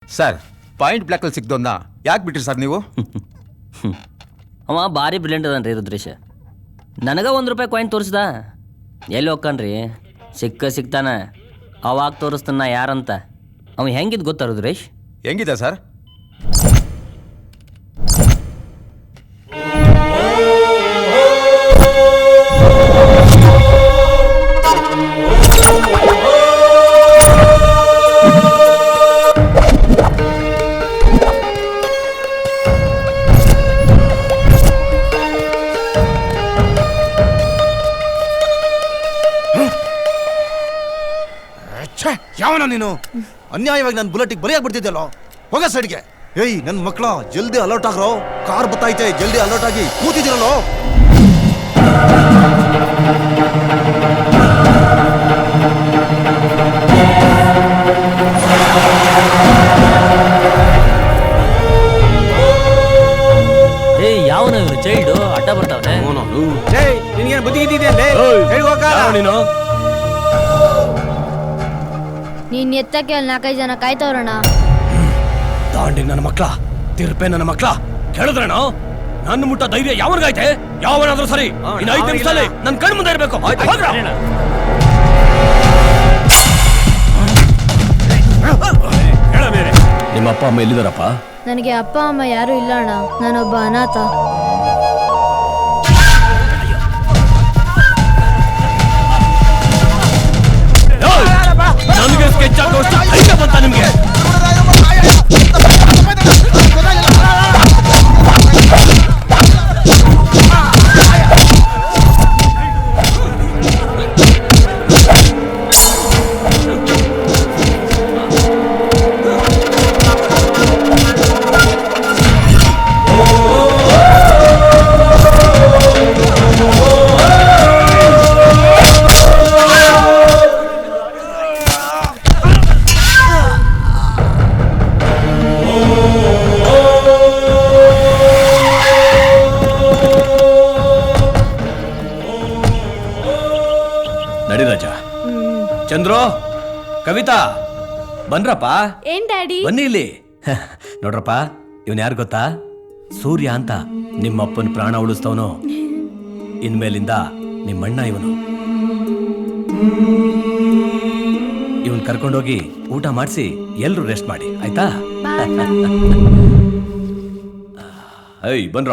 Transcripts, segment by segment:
Sir point ಬ್ಲ್ಯಾಕಲ್ಲಿ ಸಿಕ್ದೋನ್ನ ಯಾಕೆ ಬಿಟ್ರಿ sir ನೀವು? ಅವ ಭಾರಿ ಬ್ರಿಲಿಯಂಟ್ ಅದನ್ರಿ ರುದ್ರೇಶ. ನನಗೆ $1 ಕಾಯಿನ್ ತೋರಿಸ್ದ. ಎಲ್ಲಿ ಹೋಗ್ಕನ್ರಿ, ಸಿಗ್ತಾನ ಅವಾಗ ತೋರಿಸ್ತಾನ ಯಾರಂತ. ಅವ ಹೆಂಗಿದ್ ಗೊತ್ತಾ ರುದ್ರೇಶ್? ಹೆಂಗಿದೆ ಸರ್? ಯಾವನ ನೀನು? ಅನ್ಯಾಯವಾಗಿ ನನ್ನ ಬುಲೆಟಿಗೆ ಬಲಿಯಾಗ್ಬಿಡ್ತಿದ್ದಲ್ಲೋ. ಹೋಗ ಸೈಡ್ಗೆ. ಏಯ್ ನನ್ನ ಮಕ್ಕಳ, ಜಲ್ದಿ ಅಲರ್ಟ್ ಆಗ್ರೋ. ಕಾರ್ ಬತ್ತೈತೆ, ಜಲ್ದಿ ಅಲರ್ಟ್ ಆಗಿ ಕೂತಿದ್ದೀರಲ್ಲೋ. ಏಯ್ ಯಾವನ ಇವ್ರು ಚೈಲ್ಡು ಅಡ್ಡ ಬರ್ತಾವನೆ. ನಿನ್ಗೇನು ಬುದ್ಧಿ ಇದ್ದಿದೆ ನೀನು? ನೀನ್ ಎತ್ತಕ್ಕೆ ಅಲ್ಲಿ 4-5 ಜನ ಕಾಯ್ತವ್ರಣ. ದಾಂಡಿ ನನ್ನ ಮಕ್ಳ, ತಿರ್ಪೆ ನನ್ನ ಮಕ್ಳ, ಕೇಳಿದ್ರಣ? ನನ್ನ ಮುಟ್ಟ ಧೈರ್ಯ ಯಾವನಿಗೈತೆ? ಯಾವನಾದ್ರೂ ಸರಿ, ಇನ್ನು 5 ನಿಮಿಷದಲ್ಲಿ ನನ್ನ ಕಣ್ ಮುಂದೆ ಇರಬೇಕು. ನಿಮ್ಮ ಅಪ್ಪ ಅಮ್ಮ ಎಲ್ಲಿದಾರಪ್ಪ? ನನಗೆ ಅಪ್ಪ ಅಮ್ಮ ಯಾರು ಇಲ್ಲ ಅಣ್ಣ, ನಾನೊಬ್ಬ ಅನಾಥ. ನನಗೆ ಸ್ಕೆಚ್ ಹಾಕೋಷ್ಟು ಧೈರ್ಯ ಬಂತ ನಿಮ್ಗೆ? ಚಂದ್ರು, ಕವಿತಾ, ಬನ್ರಪ್ಪ. ಏನ್ ಡ್ಯಾಡಿ? ಬನ್ನಿ ಇಲ್ಲಿ. ನೋಡ್ರಪ್ಪ, ಇವನ್ ಯಾರು ಗೊತ್ತಾ? ಸೂರ್ಯ ಅಂತ ನಿಮ್ಮಪ್ಪನ ಪ್ರಾಣ ಉಳಿಸ್ತವನು. ಇನ್ಮೇಲಿಂದ ನಿಮ್ಮಣ್ಣ ಇವನು. ಇವನ್ ಕರ್ಕೊಂಡೋಗಿ ಊಟ ಮಾಡಿಸಿ ಎಲ್ರು ರೆಸ್ಟ್ ಮಾಡಿ, ಆಯ್ತಾ? ಐ ಬನ್ರ.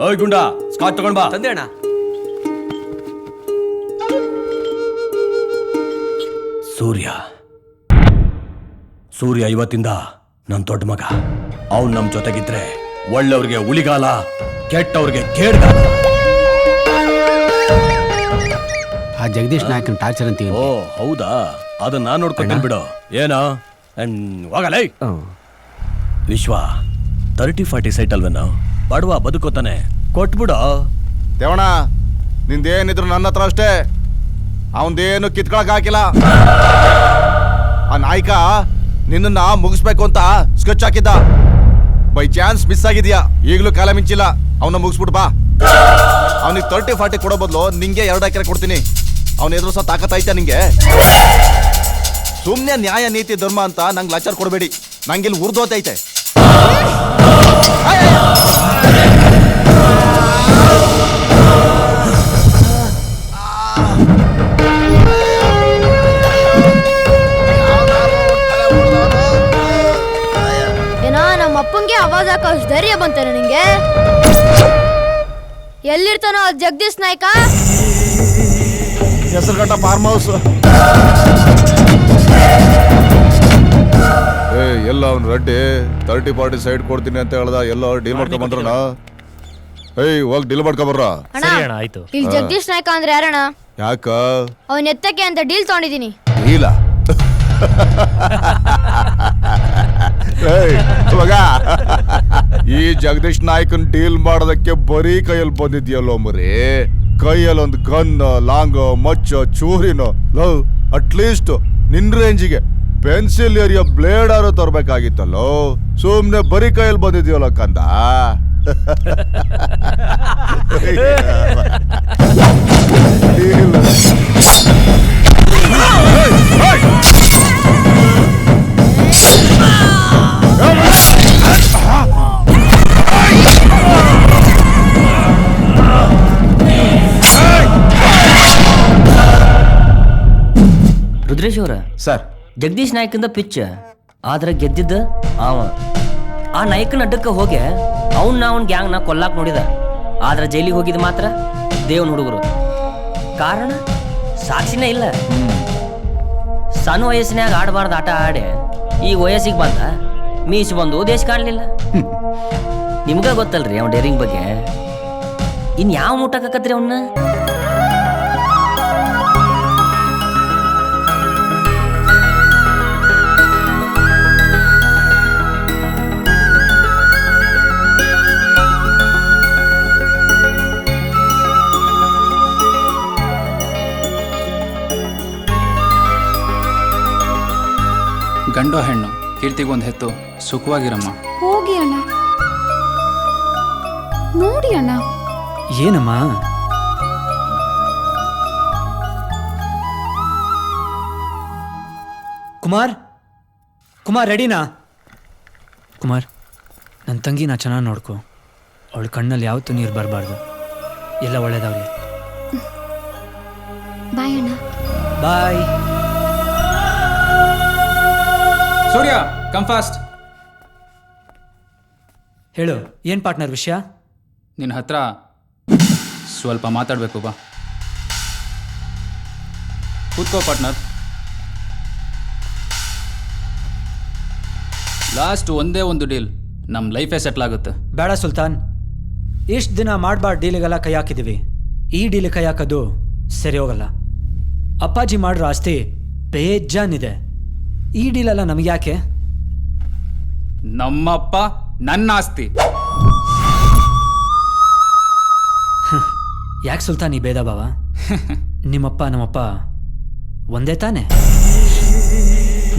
ಓಯ್ ಗುಂಡ, ಸ್ಕಾಚ್ ತಗೊಂಡ್ ಬಾ. ತಂದೆ ಅಣ್ಣ. ಸೂರ್ಯ ಇವತ್ತಿಂದ ನನ್ ದೊಡ್ಡ ಮಗ. ಅವ್ನು ನಮ್ ಜೊತೆಗಿದ್ರೆ ಒಳ್ಳೆಯವ್ರಿಗೆ ಉಳಿಗಾಲ, ಕೆಟ್ಟವ್ರಿಗೆ ಕೇಡ್ಗಾಲ. ಆ ಜಗದೀಶ್ ನಾಯಕನ್ ಟಾರ್ಚರ್ ಅಂತೀವಿ. ಓ ಹೌದಾ? ಅದನ್ನ ನಾನ್ ನೋಡ್ಕೊಂತೀನಿ ಬಿಡು. ಏನೋ ಹೋಗಲ್ಲ. ವಿಶ್ವ 30-40 ಸೈಟ್ ಅಲ್ವೇನೋ, ಬಡವ ಬದುಕೋತಾನೆ, ಕೊಟ್ಬಿಡು. ದೇವಣ, ನಿಂದೇನಿದ್ರು ನನ್ನ ಹತ್ರ ಅಷ್ಟೇ. ಅವನದೇನು ಕಿತ್ಕೊಳಕ್ ಹಾಕಿಲ್ಲ. ಆ ನಾಯಕ ನಿನ್ನ ಮುಗಿಸ್ಬೇಕು ಅಂತ ಸ್ಕೆಚ್ ಹಾಕಿದ್ದ. ಬೈ ಚಾನ್ಸ್ ಮಿಸ್ ಆಗಿದ್ಯಾ, ಈಗಲೂ ಕಾಲ ಮಿಂಚಿಲ್ಲ. ಅವನ್ನ ಮುಗಿಸ್ಬಿಟ್ಟು ಬಾ. ಅವನಿಗೆ 30-40 ಕೊಡೋ ಬದಲು ನಿಂಗೆ 2 ಎಕರೆ ಕೊಡ್ತೀನಿ. ಅವನ ಎದುರು ಸಹ ತಾಕತ್ ಐತೆ ನಿಂಗೆ. ಸುಮ್ನೆ ನ್ಯಾಯ ನೀತಿ ಧರ್ಮ ಅಂತ ನಂಗೆ ಲಾಚಾರ್ ಕೊಡಬೇಡಿ. ನಂಗಿಲ್ಲಿ ಉರ್ದೋತೈತೆ. ನಮ್ಮ ಅಪ್ಪಂಗೆ ಆವಾಜ್ ಹಾಕೋ ಧೈರ್ಯ ಬಂತಾನೆ ನಿಂಗೆ? ಎಲ್ಲಿರ್ತಾನೋ ಜಗದೀಶ್ ನಾಯ್ಕ? Hesaraghatta farm house. ಎಲ್ಲ ಅವ್ನು ರೆಡ್ಡಿ 30-40 ಸೈಡ್ ಕೊಡ್ತೀನಿ ಅಂತ ಹೇಳ್ದ. ಎಲ್ಲ ಡೀಲ್ ಮಾಡ್ಕೊಂಡ್ ಬಂದ್ರಣ? ಹೋಗಿ ಡೀಲ್ ಮಾಡ್ಕೊಂಬರ್ರ. ಇಲ್ಲಿ ಜಗದೀಶ್ ನಾಯ್ಕ ಅಂದ್ರೆ ಯಾರಣ್ಣ? ಯಾಕ? ಅವನ್ ಎತ್ತಕ್ಕೆ ಅಂತ ಡೀಲ್ ತಗೊಂಡಿದೀನಿ. ಡೀಲ? ಮಗ, ಈ ಜಗದೀಶ್ ನಾಯ್ಕನ್ ಡೀಲ್ ಮಾಡೋದಕ್ಕೆ ಬರೀ ಕೈಯಲ್ಲಿ ಬಂದಿದ್ಯಲ್ಲೋ ಮರಿ. ಕೈಯಲ್ಲಿ ಒಂದು ಗನ್, ಲಾಂಗ್, ಮಚ್ಚ, ಚೂರಿನೋ. ಲವ್ ಅಟ್ಲೀಸ್ಟ್ ನಿನ್ ರೇಂಜಿಗೆ ಪೆನ್ಸಿಲ್ ಏರಿಯಾ ಬ್ಲೇಡ್ ಆರು ತರ್ಬೇಕಾಗಿತ್ತಲ್ಲೋ. ಸುಮ್ನೆ ಬರೀ ಕೈಯಲ್ಲಿ ಬಂದಿದ್ಯಲ್ಲ ಕಂದ. ರುದ್ರೇಶ್ ಅವರ ಸರ್ ಜಗದೀಶ್ ನಾಯ್ಕಿಂದ ಪಿಚ್ ಆದ್ರೆ ಗೆದ್ದಿದ್ದ ಅವ. ಆ ನಾಯಕನ ಅಡ್ಡಕ್ಕೆ ಹೋಗಿ ಅವನ್ ಗ್ಯಾಂಗ್ನ ಕೊಲ್ಲಾಕ್ ನೋಡಿದ. ಆದ್ರೆ ಜೈಲಿಗೆ ಹೋಗಿದ್ ಮಾತ್ರ ದೇವನ್ ಹುಡುಗರು. ಕಾರಣ ಸಾಕ್ಷಿನೇ ಇಲ್ಲ. ಸಣ್ಣ ವಯಸ್ಸಿನಾಗ ಆಡಬಾರ್ದು ಆಟ ಆಡಿ ಈಗ ವಯಸ್ಸಿಗೆ ಬಂದ ಮೀಸ್ ಬಂದು ದೇಶ ಕಾಣಲಿಲ್ಲ. ನಿಮ್ಗ ಗೊತ್ತಲ್ರಿ ಅವ್ನ ಡೇರಿಂಗ್ ಬಗ್ಗೆ. ಇನ್ ಯಾವ ಮುಟ್ಟಕತ್ರಿ ಅವನ್ನ? ಗಂಡು ಹೆಣ್ಣು ಕೀರ್ತಿಗೊಂದು ಹೆತ್ತು ಸುಖವಾಗಿರಮ್ಮ. ಹೋಗಿ ಅಣ್ಣ, ನೋಡಿ ಅಣ್ಣ. ಏನಮ್ಮ? ಕುಮಾರ್ ರೆಡಿನಾ? ಕುಮಾರ್, ನನ್ನ ತಂಗಿನ ಚೆನ್ನಾಗಿ ನೋಡ್ಕೊ. ಅವಳ ಕಣ್ಣಲ್ಲಿ ಯಾವತ್ತೂ ನೀರು ಬರಬಾರ್ದು. ಎಲ್ಲ ಒಳ್ಳೇದಾಗಲಿ. ಬಾಯ್ ಅಣ್ಣ. ಬಾಯ್. ಸೂರ್ಯ, ಕಮ್ ಫಾಸ್ಟ್. ಹೇಳು, ಏನು ಪಾರ್ಟ್ನರ್ ವಿಷಯ? ನಿನ್ನ ಹತ್ರ ಸ್ವಲ್ಪ ಮಾತಾಡಬೇಕು. ಬಾ ಕೂತ್ಕೋ ಪಾರ್ಟ್ನರ್. ಲಾಸ್ಟ್ ಒಂದೇ ಒಂದು ಡೀಲ್, ನಮ್ಮ ಲೈಫೇ ಸೆಟ್ಲ್ ಆಗುತ್ತೆ. ಬೇಡ ಸುಲ್ತಾನ್, ಇಷ್ಟು ದಿನ ಮಾಡಬಾರ್ದು ಡೀಲಿಗೆಲ್ಲ ಕೈ ಹಾಕಿದ್ದೀವಿ. ಈ ಡೀಲ್ ಕೈ ಹಾಕೋದು ಸರಿ ಹೋಗಲ್ಲ. ಅಪ್ಪಾಜಿ ಮಾಡಿರೋ ಆಸ್ತಿ ಬೇಜಾನಿದೆ. ಈ ಡೀಲೆಲ್ಲ ನಮಗೆ ಯಾಕೆ? ನಮ್ಮಪ್ಪ ನನ್ನ ಆಸ್ತಿ. ಯಾಕೆ ಸುಲ್ತಾನ್ ಈ ಭೇದ ಭಾವ? ನಿಮ್ಮಪ್ಪ ನಮ್ಮಪ್ಪ ಒಂದೇ ತಾನೆ?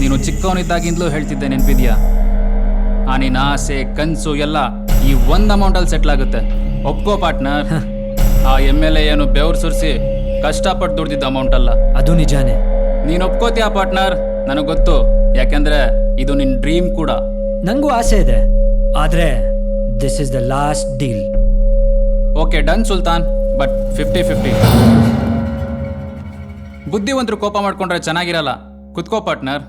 ನೀನು ಚಿಕ್ಕವನಿದ್ದಾಗಿಂದಲೂ ಹೇಳ್ತಿದ್ದೆ, ನೆನಪಿದ್ಯಾ? ಆ ನಿನ್ನ ಆಸೆ ಕನಸು ಎಲ್ಲ ಈ ಒಂದು ಅಮೌಂಟಲ್ಲಿ ಸೆಟ್ಲ್ ಆಗುತ್ತೆ. ಒಪ್ಕೋ ಪಾರ್ಟ್ನರ್. ಆ MLA ಏನು ಬೆವರು ಸುರಿಸಿ ಕಷ್ಟಪಟ್ಟು ದುಡ್ದಿದ್ದ ಅಮೌಂಟ್ ಅಲ್ಲ. ಅದು ನಿಜಾನೇ. ನೀನು ಒಪ್ಕೋತೀಯ ಪಾರ್ಟ್ನರ್? ನನಗೆ ಗೊತ್ತು, ಯಾಕೆಂದ್ರೆ ಇದು ನಿನ್ನ ಡ್ರೀಮ್ ಕೂಡ. ನಂಗೂ ಆಸೆ ಇದೆ, ಆದರೆ this is the last deal. Okay done Sultan, but 50-50. ಬುದ್ಧಿವಂತರು ಕೋಪ ಮಾಡ್ಕೊಂಡ್ರೆ ಚೆನ್ನಾಗಿರಲ್ಲ. ಕುತ್ಕೋ ಪಾರ್ಟ್ನರ್.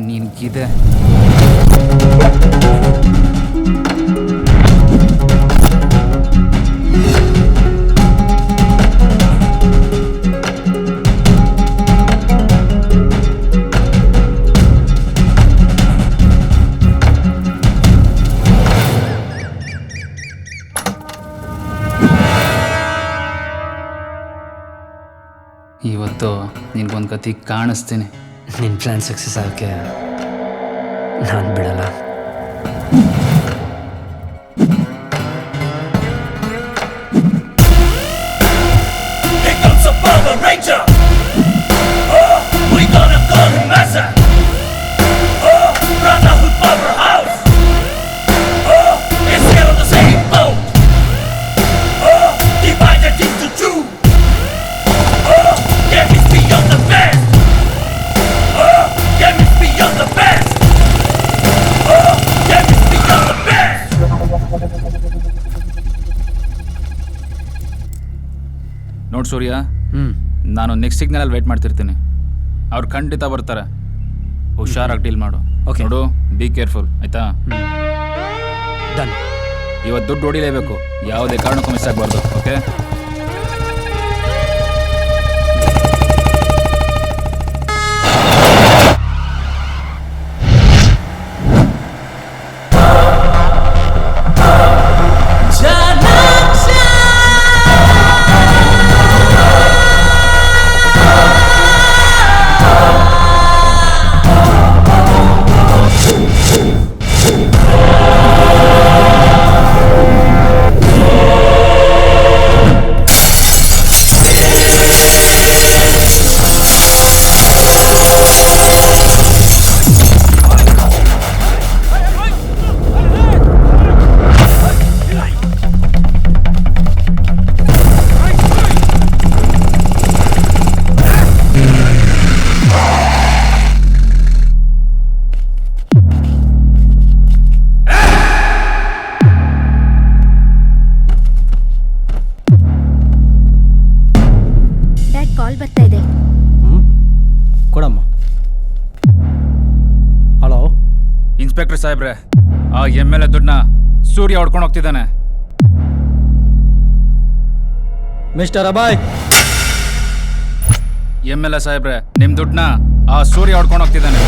ನಿನ್ಗಿದೆ ಇವತ್ತು ನಿನ್ಗೊಂದು ಕತೆ ಕಾಣಿಸ್ತೀನಿ. ನಿನ್ನ ಪ್ಲ್ಯಾನ್ ಸಕ್ಸಸ್ ಆಗೋಕ್ಕೆ ನಾನು ಬಿಡಲ್ಲ. ನೋಡ್ ಸೂರ್ಯ, ನಾನು ನೆಕ್ಸ್ಟ್ ಸಿಗ್ನಲ್ ವೇಟ್ ಮಾಡ್ತಿರ್ತೀನಿ. ಅವ್ರು ಖಂಡಿತ ಬರ್ತಾರೆ. ಹುಷಾರಾಗಿ ಡೀಲ್ ಮಾಡು. Okay. ನೋಡು, ಬಿ ಕೇರ್ಫುಲ್, ಆಯ್ತಾ? ಡನ್. ಇವತ್ತು ದುಡ್ಡು ಹೊಡಿಲೇಬೇಕು, ಯಾವುದೇ ಕಾರಣಕ್ಕೂ ಮಿಸ್ ಆಗಬಾರ್ದು. ಓಕೆ? ಬರ್ತಾ ಇದೆ. ಕೊಡಮ್ಮ. ಹಲೋ, ಇನ್ಸ್ಪೆಕ್ಟರ್ ಸಾಹೇಬ್ರೆ, ಆ MLA ದುಡ್ಡನ್ನ ಸೂರ್ಯ ಹೊಡ್ಕೊಂಡು ಹೋಗ್ತಿದ್ದಾನೆ. ಮಿಸ್ಟರ್ ಅಭಯ್. MLA ಸಾಹೇಬ್ರೆ, ನಿಮ್ ದುಡ್ಡನ್ನ ಆ ಸೂರ್ಯ ಹೊಡ್ಕೊಂಡು ಹೋಗ್ತಿದ್ದಾನೆ.